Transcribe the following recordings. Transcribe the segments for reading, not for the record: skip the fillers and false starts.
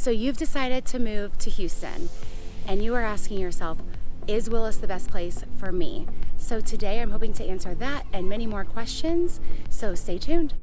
So you've decided to move to Houston and you are asking yourself, is Willis the best place for me? So today I'm hoping to answer that and many more questions, so stay tuned.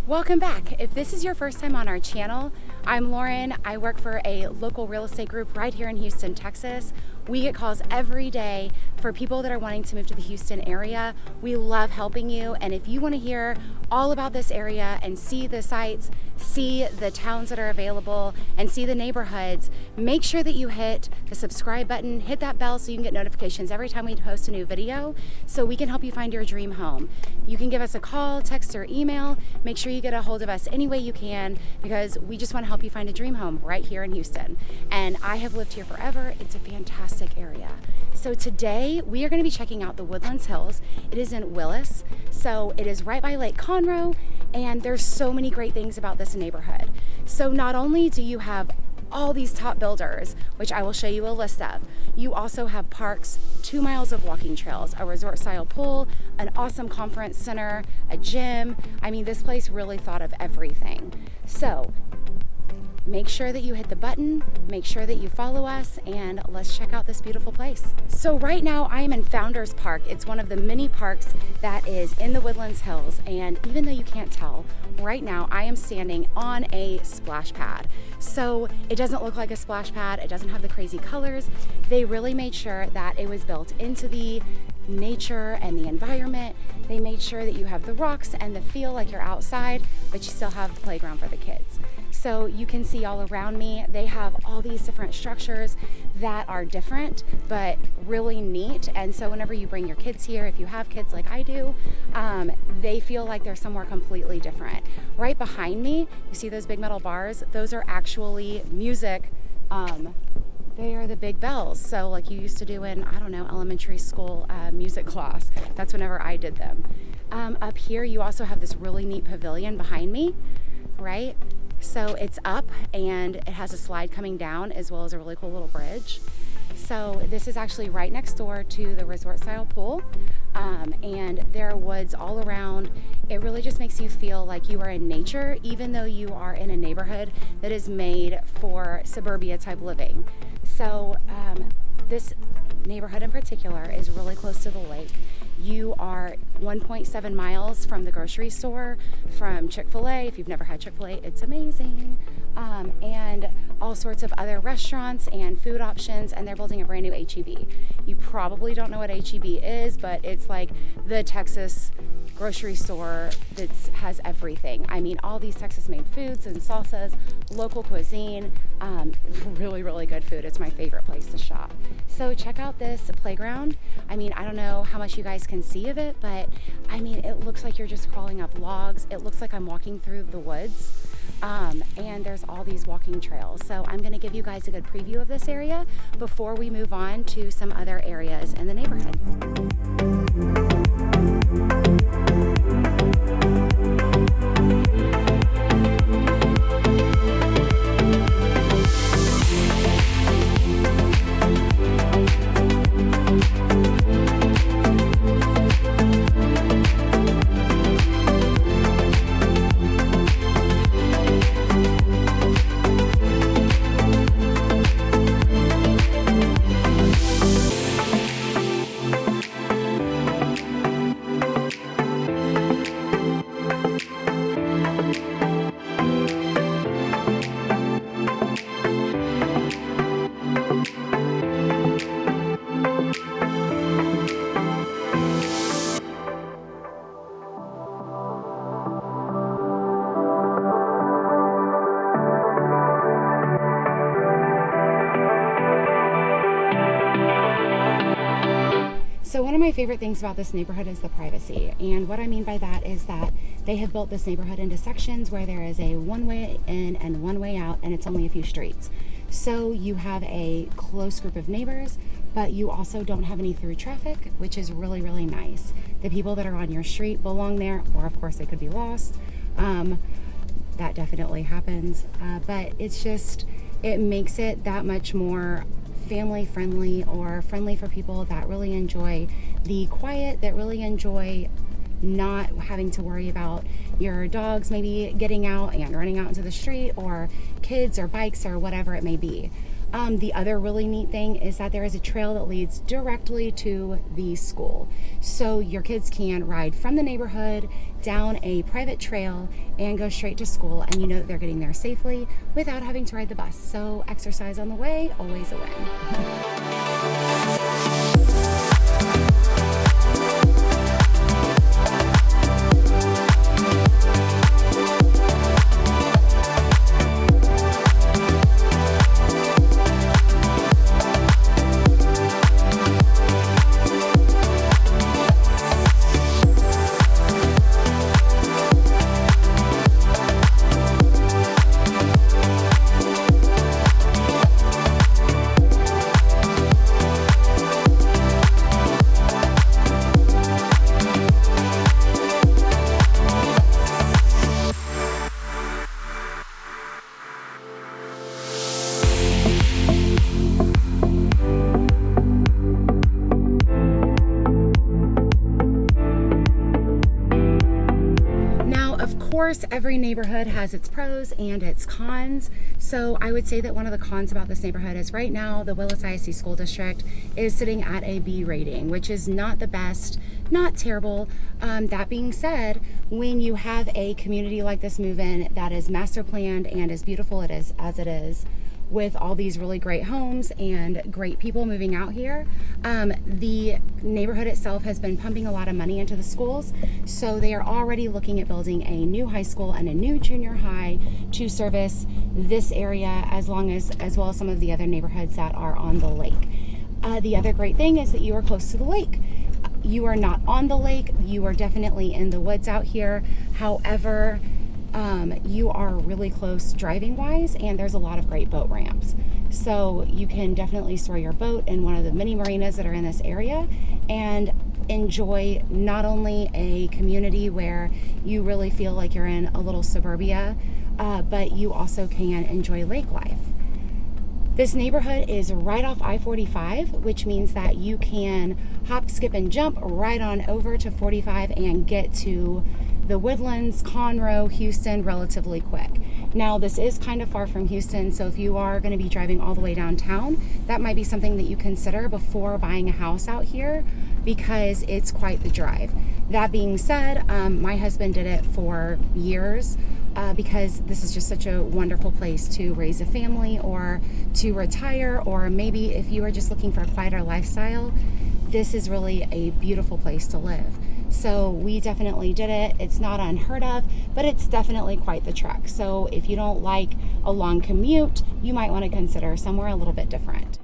Welcome back. If this is your first time on our channel, I'm Lauren. I work for a local real estate group right here in Houston, Texas. We get calls every day for people that are wanting to move to the Houston area. We love helping you, and if you want to hear all about this area and see the sites, see the towns that are available, and see the neighborhoods, make sure that you hit the subscribe button, hit that bell so you can get notifications every time we post a new video so we can help you find your dream home. You can give us a call, text, or email. Make sure you get a hold of us any way you can because we just want to help you find a dream home right here in Houston. And I have lived here forever. It's a fantastic area. So today we are going to be checking out the Woodlands Hills. It is in Willis, so it is right by Lake Conroe, and there's so many great things about this neighborhood. So not only do you have all these top builders, which I will show you a list of, you also have parks, 2 miles of walking trails, a resort style pool, an awesome conference center, a gym. I mean, this place really thought of everything. So make sure that you hit the button, make sure that you follow us, and let's check out this beautiful place. So right now I am in Founders Park. It's one of the many parks that is in the Woodlands Hills, and even though you can't tell, right now I am standing on a splash pad. So it doesn't look like a splash pad, it doesn't have the crazy colors. They really made sure that it was built into the nature and the environment. They made sure that you have the rocks and the feel like you're outside, but you still have the playground for the kids. So you can see all around me, they have all these different structures that are different, but really neat. And so whenever you bring your kids here, if you have kids like I do, they feel like they're somewhere completely different. Right behind me, you see those big metal bars? Those are actually music. They are the big bells. So like you used to do in, I don't know, elementary school music class. That's whenever I did them. Up here, you also have this really neat pavilion behind me, right? So it's up and it has a slide coming down as well as a really cool little bridge. So this is actually right next door to the resort style pool, and there are woods all around. It really just makes you feel like you are in nature, even though you are in a neighborhood that is made for suburbia type living. So this neighborhood in particular is really close to the lake. You are 1.7 miles from the grocery store, from Chick-fil-A. If you've never had Chick-fil-A, it's amazing. And all sorts of other restaurants and food options, and they're building a brand new H-E-B. You probably don't know what H-E-B is, but it's like the Texas grocery store that has everything. I mean, all these Texas-made foods and salsas, local cuisine, really, really good food. It's my favorite place to shop. So check out this playground. I mean, I don't know how much you guys can see of it, but I mean, it looks like you're just crawling up logs. It looks like I'm walking through the woods. And there's all these walking trails. So I'm going to give you guys a good preview of this area before we move on to some other areas in the neighborhood. So one of my favorite things about this neighborhood is the privacy. And what I mean by that is that they have built this neighborhood into sections where there is a one-way in and one-way out, and it's only a few streets. So you have a close group of neighbors, but you also don't have any through traffic, which is really, really nice. The people that are on your street belong there, or of course they could be lost. That definitely happens. But it's just, it makes it that much more family friendly or friendly for people that really enjoy the quiet, that really enjoy not having to worry about your dogs maybe getting out and running out into the street, or kids or bikes or whatever it may be. The other really neat thing is that there is a trail that leads directly to the school. So your kids can ride from the neighborhood down a private trail and go straight to school, and you know that they're getting there safely without having to ride the bus. So exercise on the way, always a win. Of course, every neighborhood has its pros and its cons. So I would say that one of the cons about this neighborhood is right now the Willis ISD School District is sitting at a B rating, which is not the best, not terrible. That being said, when you have a community like this move in that is master planned and as beautiful as it is, with all these really great homes and great people moving out here, the neighborhood itself has been pumping a lot of money into the schools. So they are already looking at building a new high school and a new junior high to service this area, as well as some of the other neighborhoods that are on the lake. The other great thing is that you are close to the lake. You are not on the lake, you are definitely in the woods out here. However, you are really close driving wise, and there's a lot of great boat ramps. So you can definitely store your boat in one of the many marinas that are in this area and enjoy not only a community where you really feel like you're in a little suburbia, but you also can enjoy lake life. This neighborhood is right off I-45, which means that you can hop, skip, and jump right on over to 45 and get to the Woodlands, Conroe, Houston relatively quick. Now, this is kind of far from Houston, so if you are going to be driving all the way downtown, that might be something that you consider before buying a house out here, because it's quite the drive. That being said, my husband did it for years because this is just such a wonderful place to raise a family or to retire, or maybe if you are just looking for a quieter lifestyle, this is really a beautiful place to live. So we definitely did it. It's not unheard of, but it's definitely quite the trek. So if you don't like a long commute, you might want to consider somewhere a little bit different.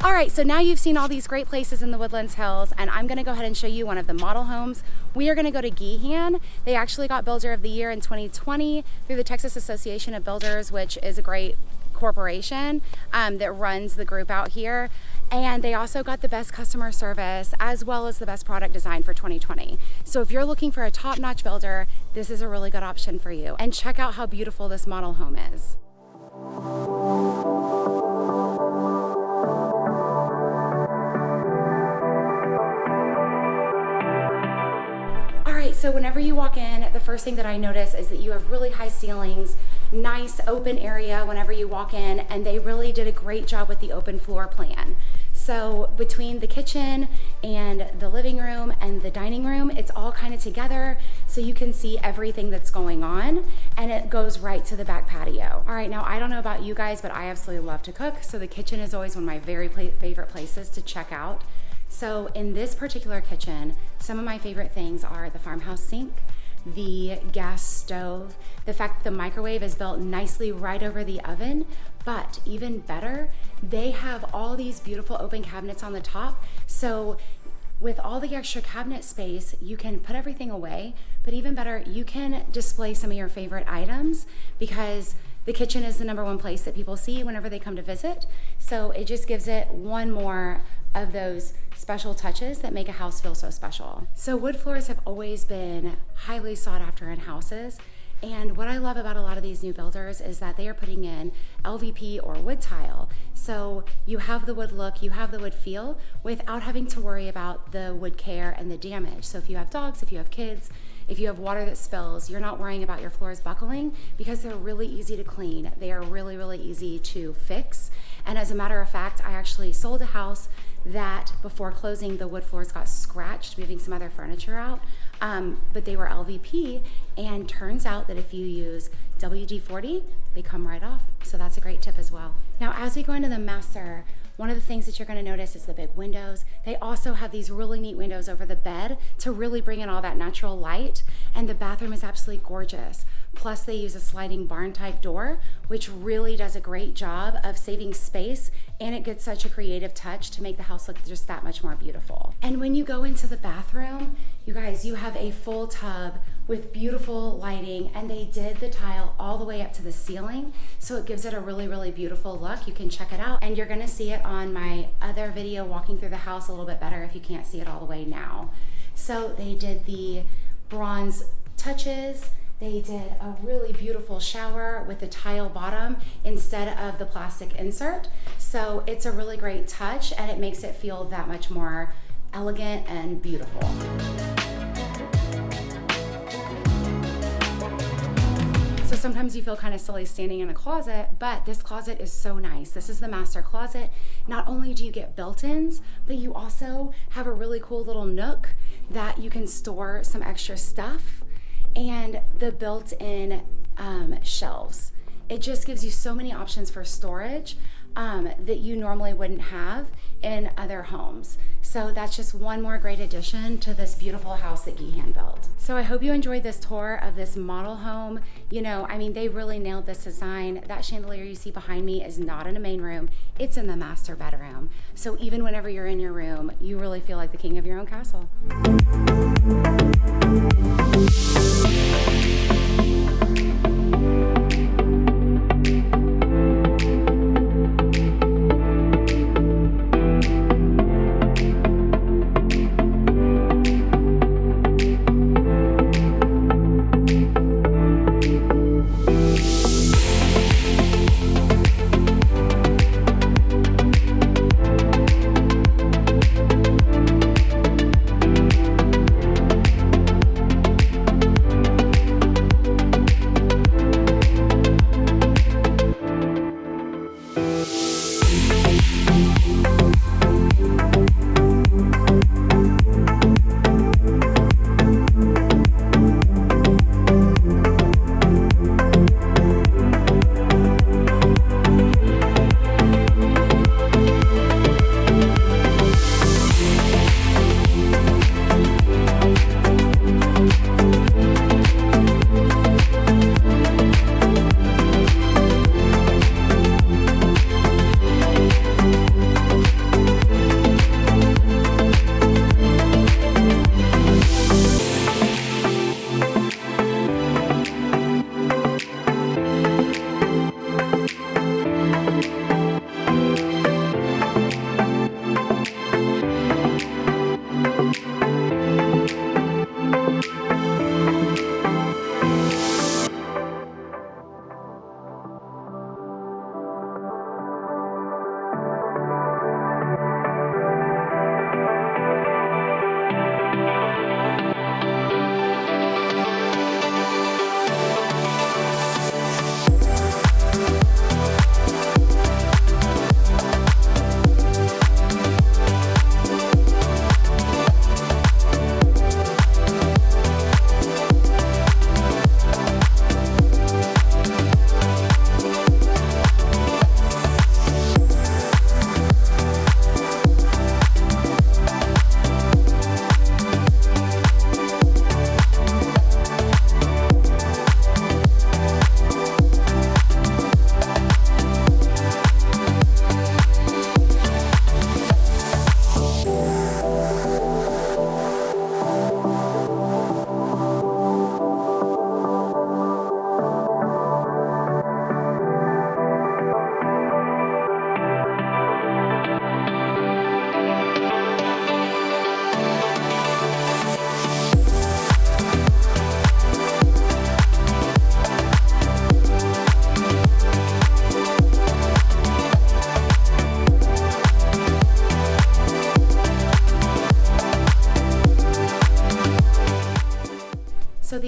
Alright, so now you've seen all these great places in the Woodlands Hills, and I'm going to go ahead and show you one of the model homes. We are going to go to Gehan. They actually got Builder of the Year in 2020 through the Texas Association of Builders, which is a great corporation that runs the group out here. And they also got the best customer service as well as the best product design for 2020. So if you're looking for a top-notch builder, this is a really good option for you. And check out how beautiful this model home is. So whenever you walk in, the first thing that I notice is that you have really high ceilings, nice open area whenever you walk in, and they really did a great job with the open floor plan. So between the kitchen and the living room and the dining room, it's all kind of together so you can see everything that's going on, and it goes right to the back patio. All right, now I don't know about you guys, but I absolutely love to cook, so the kitchen is always one of my very favorite places to check out. So in this particular kitchen, some of my favorite things are the farmhouse sink, the gas stove, the fact that the microwave is built nicely right over the oven, but even better, they have all these beautiful open cabinets on the top. So with all the extra cabinet space, you can put everything away, but even better, you can display some of your favorite items because the kitchen is the #1 place that people see whenever they come to visit. So it just gives it one more of those special touches that make a house feel so special. So wood floors have always been highly sought after in houses. And what I love about a lot of these new builders is that they are putting in LVP or wood tile. So you have the wood look, you have the wood feel without having to worry about the wood care and the damage. So if you have dogs, if you have kids, if you have water that spills, you're not worrying about your floors buckling because they're really easy to clean. They are really, really easy to fix. And as a matter of fact, I actually sold a house that before closing, the wood floors got scratched, moving some other furniture out, but they were LVP, and turns out that if you use WD-40, they come right off. So that's a great tip as well. Now, as we go into the master, one of the things that you're going to notice is the big windows. They also have these really neat windows over the bed to really bring in all that natural light, and the bathroom is absolutely gorgeous. Plus they use a sliding barn type door, which really does a great job of saving space, and it gets such a creative touch to make the house look just that much more beautiful. And when you go into the bathroom, you guys, you have a full tub with beautiful lighting, and they did the tile all the way up to the ceiling, so it gives it a really, really beautiful look. You can check it out, and you're gonna see it on my other video walking through the house a little bit better if you can't see it all the way now. So they did the bronze touches. They did a really beautiful shower with the tile bottom instead of the plastic insert. So it's a really great touch, and it makes it feel that much more elegant and beautiful. So sometimes you feel kind of silly standing in a closet, but this closet is so nice. This is the master closet. Not only do you get built-ins, but you also have a really cool little nook that you can store some extra stuff, and the built-in shelves. It just gives you so many options for storage that you normally wouldn't have in other homes. So that's just one more great addition to this beautiful house that Gehan built. So I hope you enjoyed this tour of this model home. You know, I mean, they really nailed this design. That chandelier you see behind me is not in a main room, it's in the master bedroom. So even whenever you're in your room, you really feel like the king of your own castle.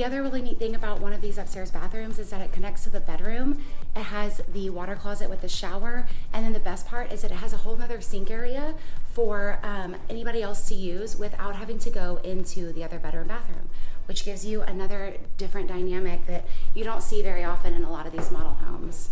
other really neat thing about one of these upstairs bathrooms is that it connects to the bedroom. It has the water closet with the shower, and then the best part is that it has a whole nother sink area for anybody else to use without having to go into the other bedroom bathroom, which gives you another different dynamic that you don't see very often in a lot of these model homes.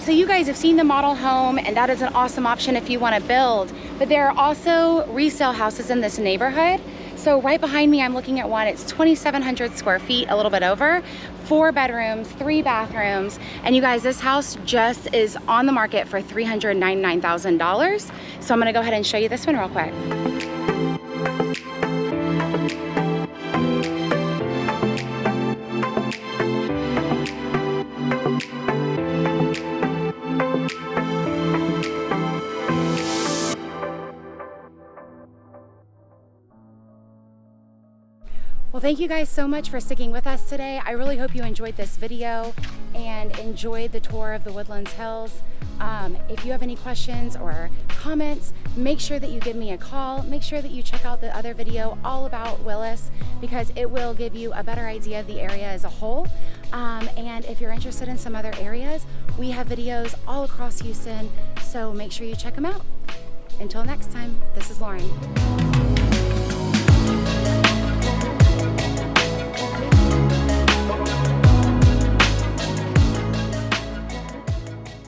So you guys have seen the model home, and that is an awesome option if you want to build, but there are also resale houses in this neighborhood. So right behind me, I'm looking at one. It's 2,700 square feet, a little bit over, 4 bedrooms, 3 bathrooms. And you guys, this house just is on the market for $399,000. So I'm gonna go ahead and show you this one real quick. Well, thank you guys so much for sticking with us today. I really hope you enjoyed this video and enjoyed the tour of the Woodlands Hills. If you have any questions or comments, make sure that you give me a call. Make sure that you check out the other video all about Willis, because it will give you a better idea of the area as a whole. And if you're interested in some other areas, we have videos all across Houston, so make sure you check them out. Until next time, this is Lauren.